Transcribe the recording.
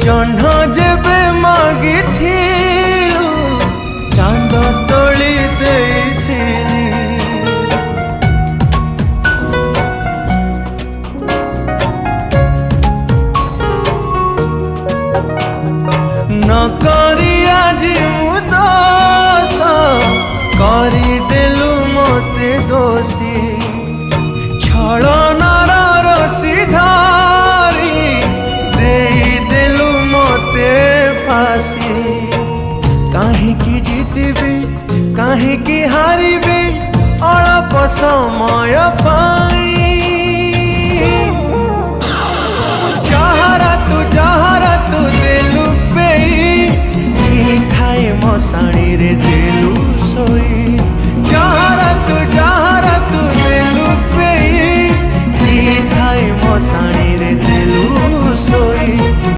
जह्न जेबे मागिथिलु चांद तोली देइथिली न करी आज मु दोष करी देलु मोते दोषी छलनार रसी धारी देई देलु मोते फासी काहींकी जीतबी काहींकी हारिबी अल्प समय पाई